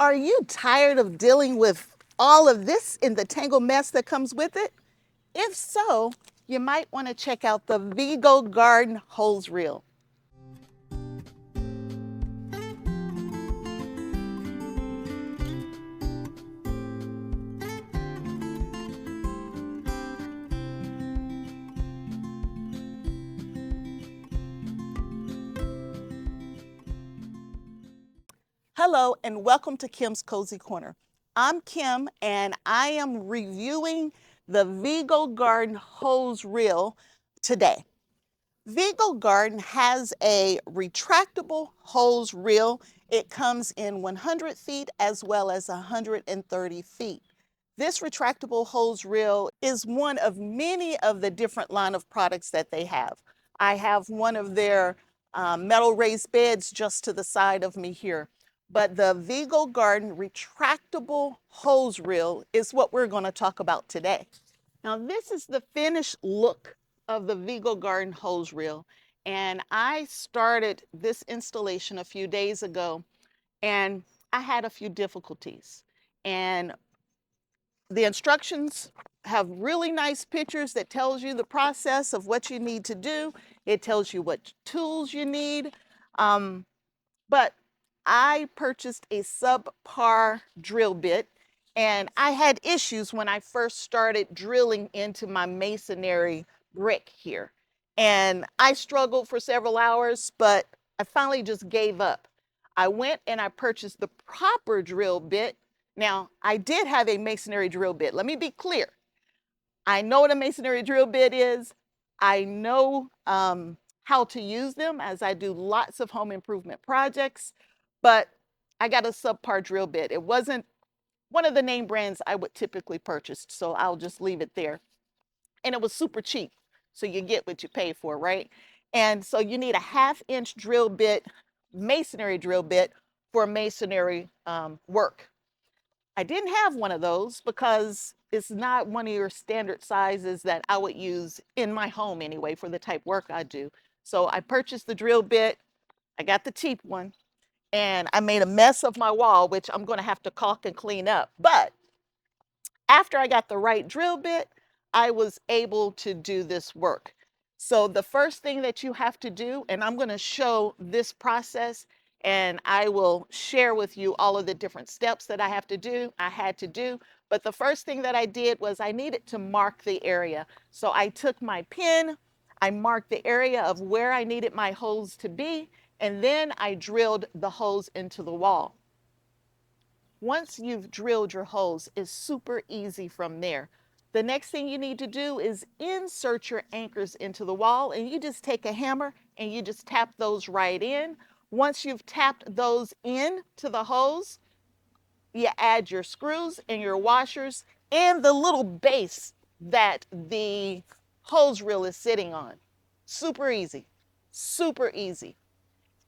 Are you tired of dealing with all of this in the tangled mess that comes with it? If so, you might want to check out the Vego Garden hose reel. Hello and welcome to Kim's Cozy Corner. I'm Kim and I am reviewing the Vego Garden hose reel today. Vego Garden has a retractable hose reel. It comes in 100 feet as well as 130 feet. This retractable hose reel is one of many of the different line of products that they have. I have one of their metal raised beds just to the side of me here. But the Vego Garden retractable hose reel is what we're going to talk about today. Now, this is the finished look of the Vego Garden hose reel. And I started this installation a few days ago and I had a few difficulties. And the instructions have really nice pictures that tells you the process of what you need to do. It tells you what tools you need. But I purchased a subpar drill bit and I had issues when I first started drilling into my masonry brick here. And I struggled for several hours, but I finally just gave up. I went and I purchased the proper drill bit. Now, I did have a masonry drill bit. Let me be clear. I know what a masonry drill bit is. I know how to use them as I do lots of home improvement projects, but I got a subpar drill bit. It wasn't one of the name brands I would typically purchase, so I'll just leave it there. And it was super cheap, so you get what you pay for, right? And so you need a 1/2 inch drill bit, masonry drill bit for masonry work. I didn't have one of those because it's not one of your standard sizes that I would use in my home anyway for the type work I do. So I purchased the drill bit. I got the cheap one and I made a mess of my wall, which I'm going to have to caulk and clean up. But after I got the right drill bit, I was able to do this work. So the first thing that you have to do, and I'm going to show this process and I will share with you all of the different steps that I had to do. But the first thing that I did was I needed to mark the area. So I took my pen, I marked the area of where I needed my hose to be, and then I drilled the hose into the wall. Once you've drilled your hose, it's super easy from there. The next thing you need to do is insert your anchors into the wall, and you just take a hammer and you just tap those right in. Once you've tapped those in to the hose, you add your screws and your washers and the little base that the hose reel is sitting on. Super easy, super easy.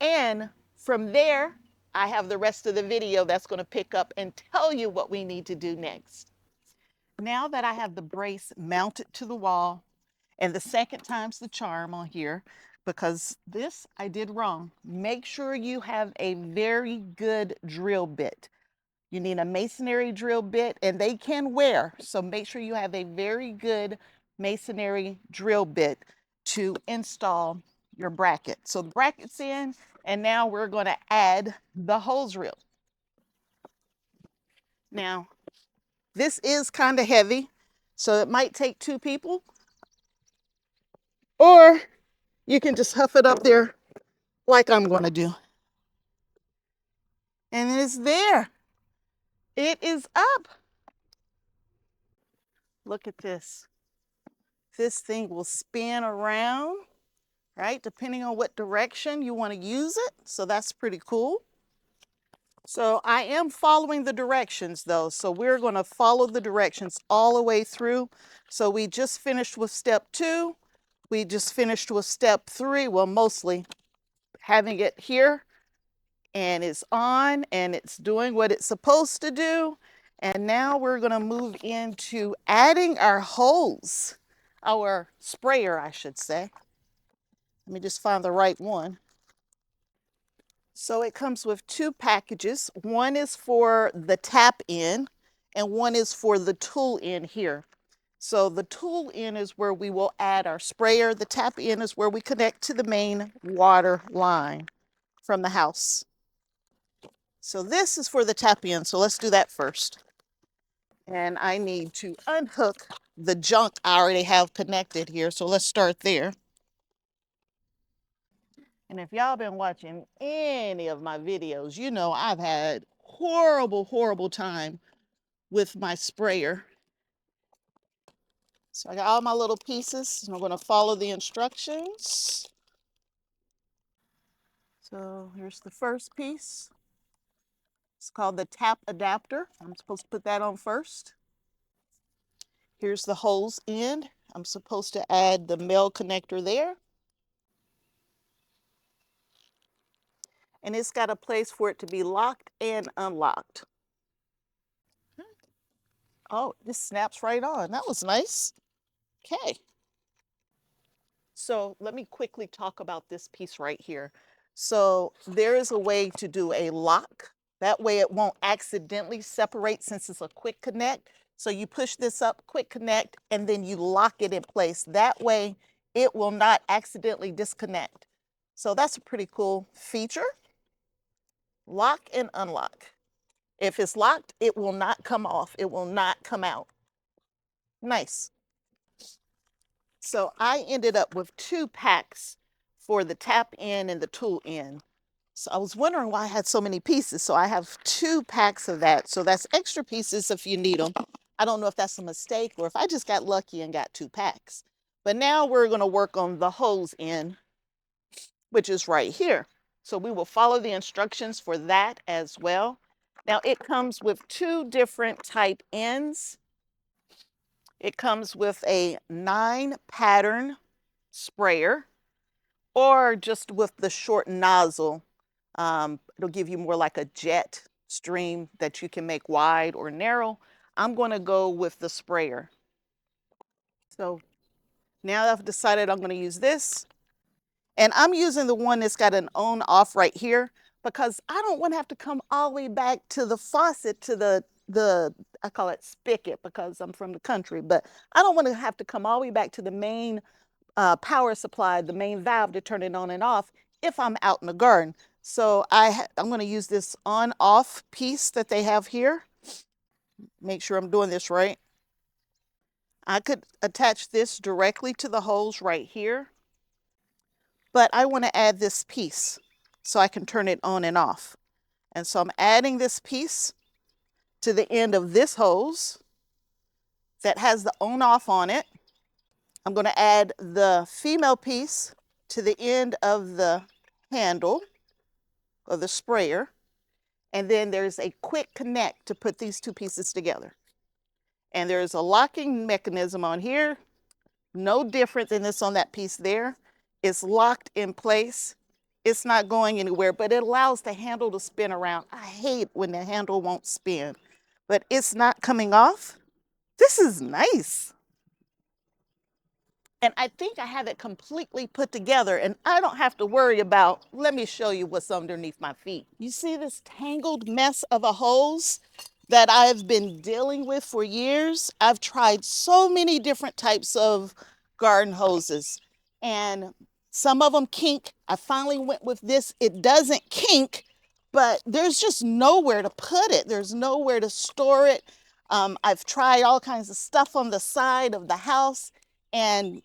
And from there, I have the rest of the video that's going to pick up and tell you what we need to do next. Now that I have the brace mounted to the wall, and the second time's the charm on here, because this I did wrong. Make sure you have a very good drill bit. You need a masonry drill bit, and they can wear, so make sure you have a very good masonry drill bit to install your bracket. So the bracket's in, and now we're going to add the hose reel. Now, this is kind of heavy, so it might take 2 people, or you can just huff it up there like I'm going to do. And it's there. It is up. Look at this. This thing will spin around, right? Depending on what direction you want to use it. So that's pretty cool. So I am following the directions though. So we're going to follow the directions all the way through. So we just finished with step 2. We just finished with step 3. Well, mostly having it here, and it's on and it's doing what it's supposed to do. And now we're going to move into adding our hose, our sprayer, I should say. Let me just find the right one. So it comes with two packages. One is for the tap in and one is for the tool in here. So the tool in is where we will add our sprayer. The tap in is where we connect to the main water line from the house. So this is for the tap in. So let's do that first. And I need to unhook the junk I already have connected here. So let's start there. And if y'all been watching any of my videos, you know I've had horrible time with my sprayer. So I got all my little pieces and I'm going to follow the instructions. So here's the first piece. It's called the tap adapter. I'm supposed to put that on first. Here's the hose end. I'm supposed to add the male connector there. And it's got a place for it to be locked and unlocked. Oh, this snaps right on. That was nice. Okay. So let me quickly talk about this piece right here. So there is a way to do a lock. That way it won't accidentally separate since it's a quick connect. So you push this up, quick connect, and then you lock it in place. That way it will not accidentally disconnect. So that's a pretty cool feature. Lock and unlock. If it's locked, it will not come off. It will not come out. Nice. So I ended up with two packs for the tap in and the tool in. So I was wondering why I had so many pieces. So I have two packs of that. So that's extra pieces if you need them. I don't know if that's a mistake or if I just got lucky and got two packs. But now we're going to work on the hose end, which is right here. So we will follow the instructions for that as well. Now it comes with two different type ends. It comes with a 9 pattern sprayer or just with the short nozzle. It'll give you more like a jet stream that you can make wide or narrow. I'm going to go with the sprayer. So now I've decided I'm going to use this. And I'm using the one that's got an on off right here because I don't want to have to come all the way back to the faucet to the I call it spigot because I'm from the country, but I don't want to have to come all the way back to the main power supply, the main valve to turn it on and off if I'm out in the garden. So I'm going to use this on-off piece that they have here. Make sure I'm doing this right. I could attach this directly to the hose right here, but I want to add this piece so I can turn it on and off. And so I'm adding this piece to the end of this hose that has the on-off on it. I'm going to add the female piece to the end of the handle of the sprayer. And then there's a quick connect to put these two pieces together. And there's a locking mechanism on here, no different than this on that piece there. It's locked in place. It's not going anywhere, but it allows the handle to spin around. I hate when the handle won't spin, but it's not coming off. This is nice. And I think I have it completely put together and I don't have to worry about, let me show you what's underneath my feet. You see this tangled mess of a hose that I've been dealing with for years? I've tried so many different types of garden hoses and some of them kink. I finally went with this. It doesn't kink, but there's just nowhere to put it. There's nowhere to store it. I've tried all kinds of stuff on the side of the house and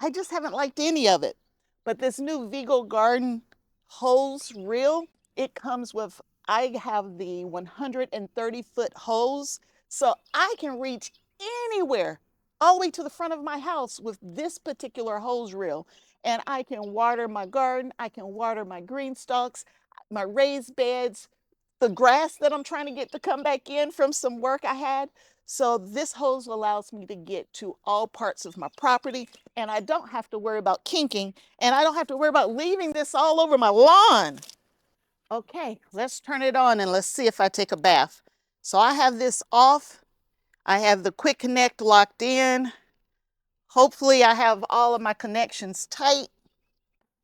I just haven't liked any of it. But this new Vego Garden hose reel, it comes with, I have the 130-foot hose, so I can reach anywhere, all the way to the front of my house with this particular hose reel. And I can water my garden, I can water my green stalks, my raised beds, the grass that I'm trying to get to come back in from some work I had. So this hose allows me to get to all parts of my property and I don't have to worry about kinking and I don't have to worry about leaving this all over my lawn. Okay, let's turn it on and let's see if I take a bath. So I have this off. I have the quick connect locked in. Hopefully I have all of my connections tight.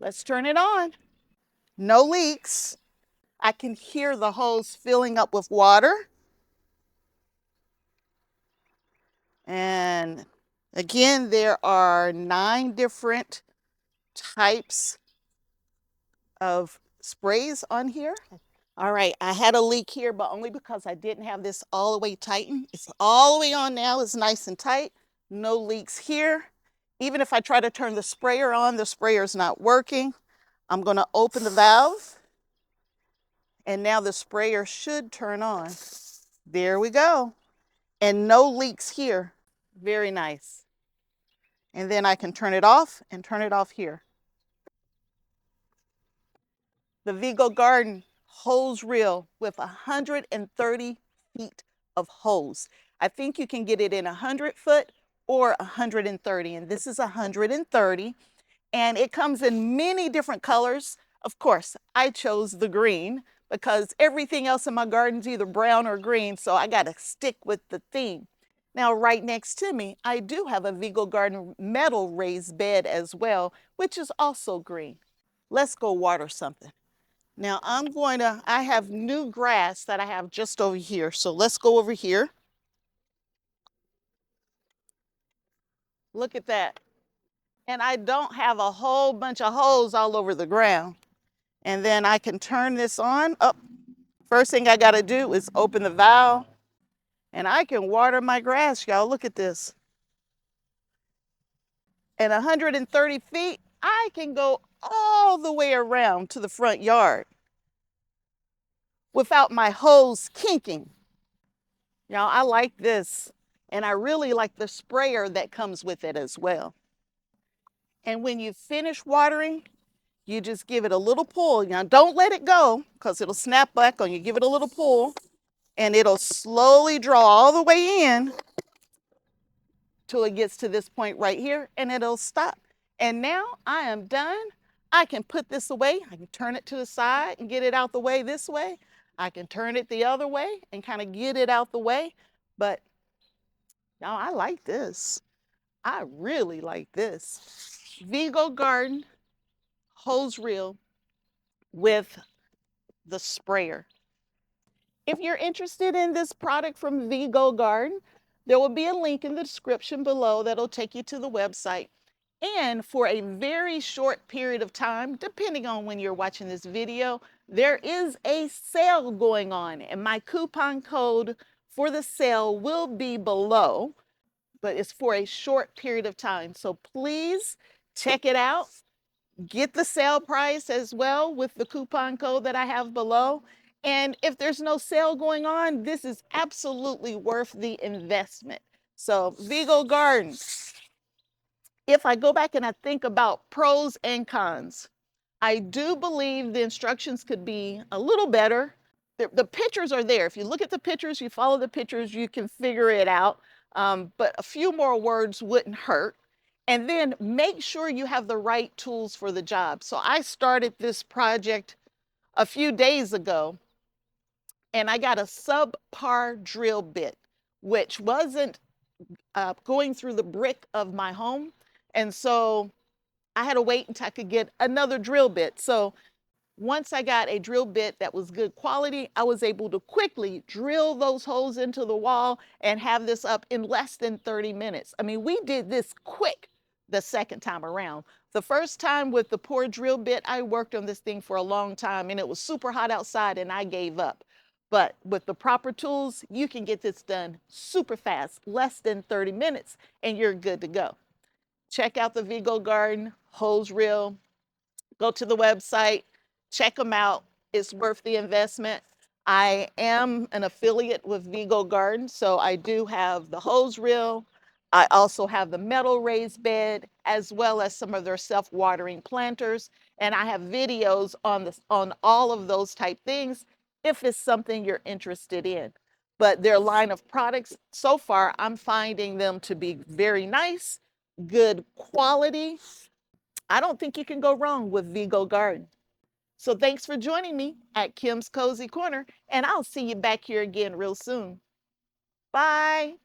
Let's turn it on. No leaks. I can hear the hose filling up with water. And again, there are 9 different types of sprays on here. All right, I had a leak here, but only because I didn't have this all the way tightened. It's all the way on now, it's nice and tight. No leaks here. Even if I try to turn the sprayer on, the sprayer's not working. I'm gonna open the valve, and now the sprayer should turn on. There we go. And no leaks here. Very nice. And then I can turn it off and turn it off here. The Vego Garden hose reel with 130 feet of hose. I think you can get it in 100 foot or 130, and this is 130. And it comes in many different colors. Of course, I chose the green because everything else in my garden is either brown or green, so I got to stick with the theme. Now, right next to me, I do have a Vego Garden metal raised bed as well, which is also green. Let's go water something. Now I have new grass that I have just over here. So let's go over here. Look at that. And I don't have a whole bunch of holes all over the ground. And then I can turn this on. Oh, first thing I gotta do is open the valve and I can water my grass, y'all. Look at this. At 130 feet, I can go all the way around to the front yard without my hose kinking. Y'all, I like this. And I really like the sprayer that comes with it as well. And when you finish watering, you just give it a little pull. Now, don't let it go because it'll snap back on you. Give it a little pull and it'll slowly draw all the way in till it gets to this point right here and it'll stop. And now I am done. I can put this away. I can turn it to the side and get it out the way this way. I can turn it the other way and kind of get it out the way. But now I like this. I really like this. Vego Garden hose reel with the sprayer. If you're interested in this product from Vego Garden, there will be a link in the description below that'll take you to the website. And for a very short period of time, depending on when you're watching this video, there is a sale going on, and my coupon code for the sale will be below, but it's for a short period of time. So please check it out. Get the sale price as well with the coupon code that I have below. And if there's no sale going on, this is absolutely worth the investment. So Vego Garden, if I go back and I think about pros and cons, I do believe the instructions could be a little better. The pictures are there. If you look at the pictures, you follow the pictures, you can figure it out. But a few more words wouldn't hurt. And then make sure you have the right tools for the job. So I started this project a few days ago and I got a subpar drill bit, which wasn't going through the brick of my home. And so I had to wait until I could get another drill bit. So once I got a drill bit that was good quality, I was able to quickly drill those holes into the wall and have this up in less than 30 minutes. I mean, we did this quick the second time around. The first time with the poor drill bit, I worked on this thing for a long time and it was super hot outside and I gave up. But with the proper tools, you can get this done super fast, less than 30 minutes, and you're good to go. Check out the Vego Garden hose reel. Go to the website, check them out. It's worth the investment. I am an affiliate with Vego Garden, so I do have the hose reel. I also have the metal raised bed, as well as some of their self-watering planters. And I have videos on all of those type things if it's something you're interested in. But their line of products, so far, I'm finding them to be very nice, good quality. I don't think you can go wrong with Vego Garden. So thanks for joining me at Kim's Cozy Corner, and I'll see you back here again real soon. Bye.